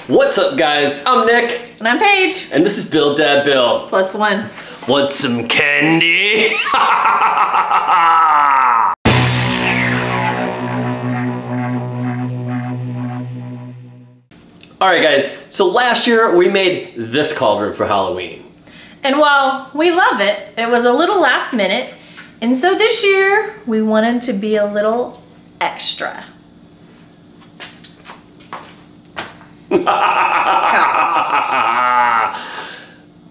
What's up, guys? I'm Nick. And I'm Paige. And this is Build Dad Build. +1. Want some candy? Alright guys, so last year we made this cauldron for Halloween. And while we love it, it was a little last minute. And so this year we wanted to be a little extra.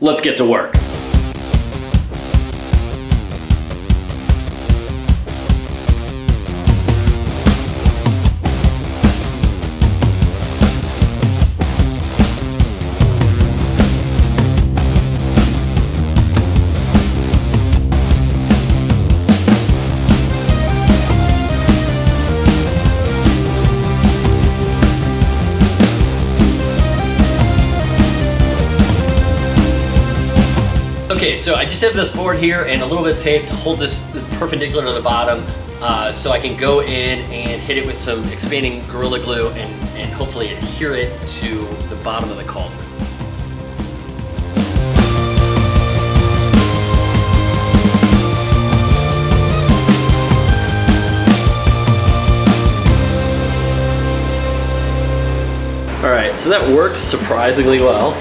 Let's get to work. Okay, so I just have this board here and a little bit of tape to hold this perpendicular to the bottom so I can go in and hit it with some expanding Gorilla Glue and hopefully adhere it to the bottom of the cauldron. Alright, so that worked surprisingly well.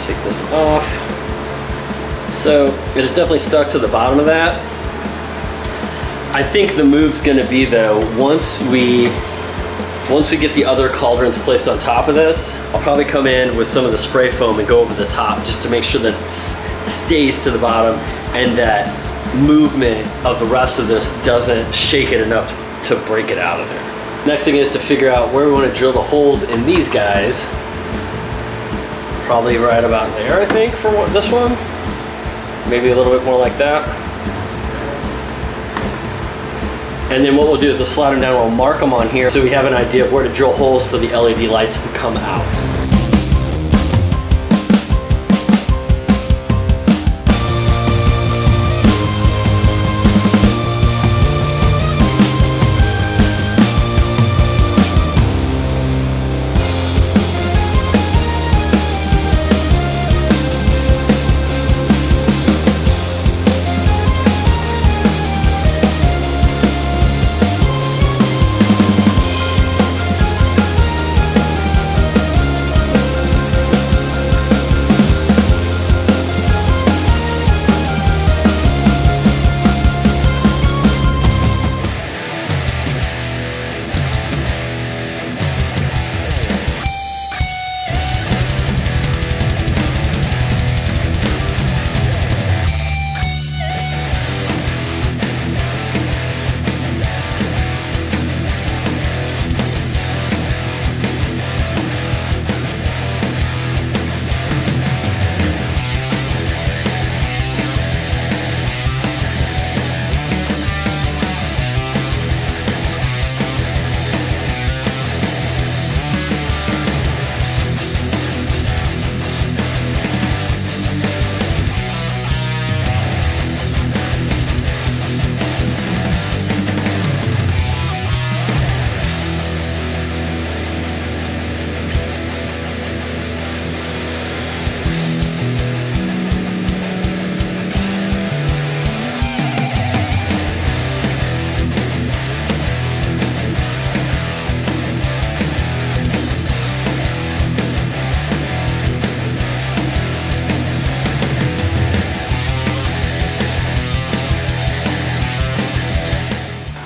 Take this off. So it is definitely stuck to the bottom of that. I think the move's gonna be though, once we get the other cauldrons placed on top of this, I'll probably come in with some of the spray foam and go over the top just to make sure that it stays to the bottom and that movement of the rest of this doesn't shake it enough to break it out of there. Next thing is to figure out where we want to drill the holes in these guys. Probably right about there, I think, for this one. Maybe a little bit more like that. And then what we'll do is we'll slide them down, we'll mark them on here so we have an idea of where to drill holes for the LED lights to come out.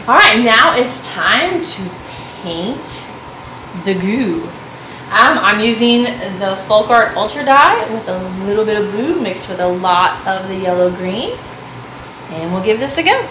Alright, now it's time to paint the goo. I'm using the Folk Art Ultra dye with a little bit of blue mixed with a lot of the yellow green. And we'll give this a go.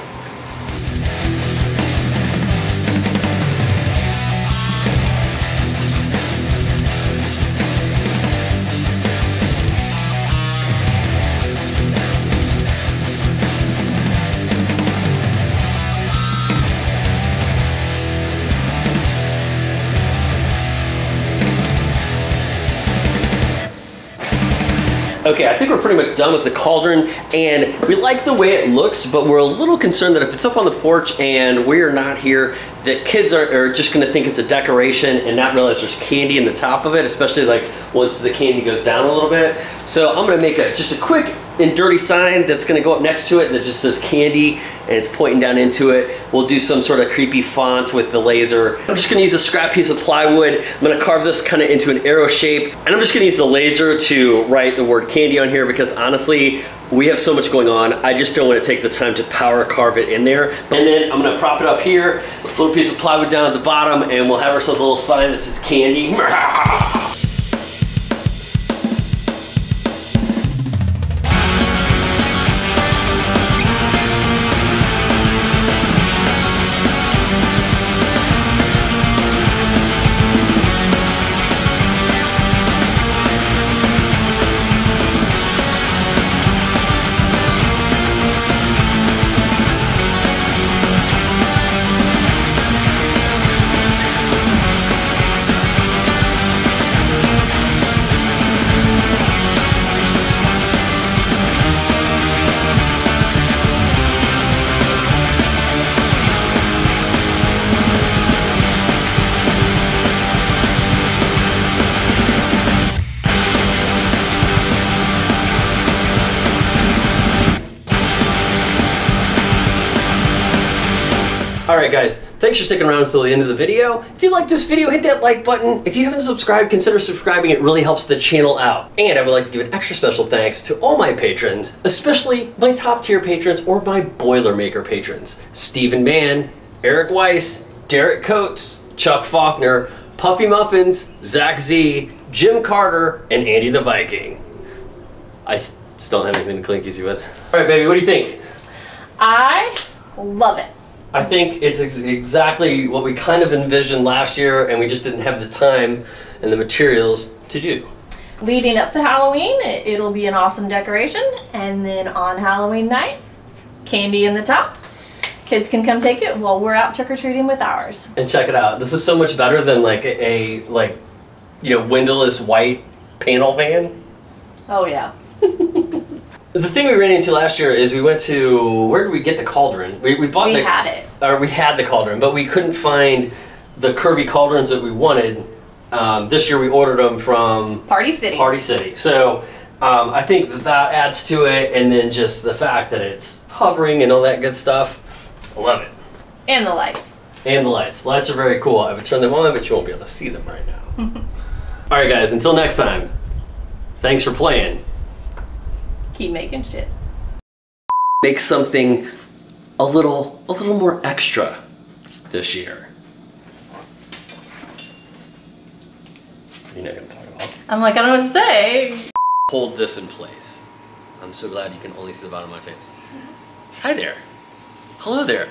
Okay, I think we're pretty much done with the cauldron, and we like the way it looks, but we're a little concerned that if it's up on the porch and we're not here, that kids are just gonna think it's a decoration and not realize there's candy in the top of it, especially like once the candy goes down a little bit. So I'm gonna make just a quick and dirty sign that's gonna go up next to it that just says candy and it's pointing down into it. We'll do some sort of creepy font with the laser. I'm just gonna use a scrap piece of plywood. I'm gonna carve this kind of into an arrow shape, and I'm just gonna use the laser to write the word candy on here because honestly, we have so much going on. I just don't want to take the time to power carve it in there. And then I'm gonna prop it up here, a little piece of plywood down at the bottom, and we'll have ourselves a little sign that says candy. Alright guys, thanks for sticking around until the end of the video. If you like this video, hit that like button. If you haven't subscribed, consider subscribing. It really helps the channel out. And I would like to give an extra special thanks to all my patrons, especially my top tier patrons or my Boilermaker patrons. Stephen Mann, Eric Weiss, Derek Coates, Chuck Faulkner, Puffy Muffins, Zach Z, Jim Carter, and Andy the Viking. I still don't have anything to clink you with. Alright baby, what do you think? I love it. I think it's exactly what we kind of envisioned last year, and we just didn't have the time and the materials to do. Leading up to Halloween, it'll be an awesome decoration, and then on Halloween night, candy in the top. Kids can come take it while we're out trick-or-treating with ours. And check it out. This is so much better than like a windowless white panel van. Oh yeah. The thing we ran into last year is we went to, where did we get the cauldron? We had it. Or we had the cauldron, but we couldn't find the curvy cauldrons that we wanted. This year we ordered them from Party City. Party City. So I think that adds to it, and then just the fact that it's hovering and all that good stuff. I love it. And the lights. And the lights. The lights are very cool. I would turn them on, but you won't be able to see them right now. Alright guys, until next time, thanks for playing. Keep making shit. Make something a little more extra this year. You're not gonna talk about it. I'm like, I don't know what to say. Hold this in place. I'm so glad you can only see the bottom of my face. Hi there. Hello there.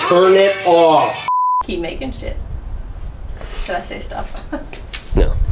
Turn it off. Keep making shit. Should I say stuff? No.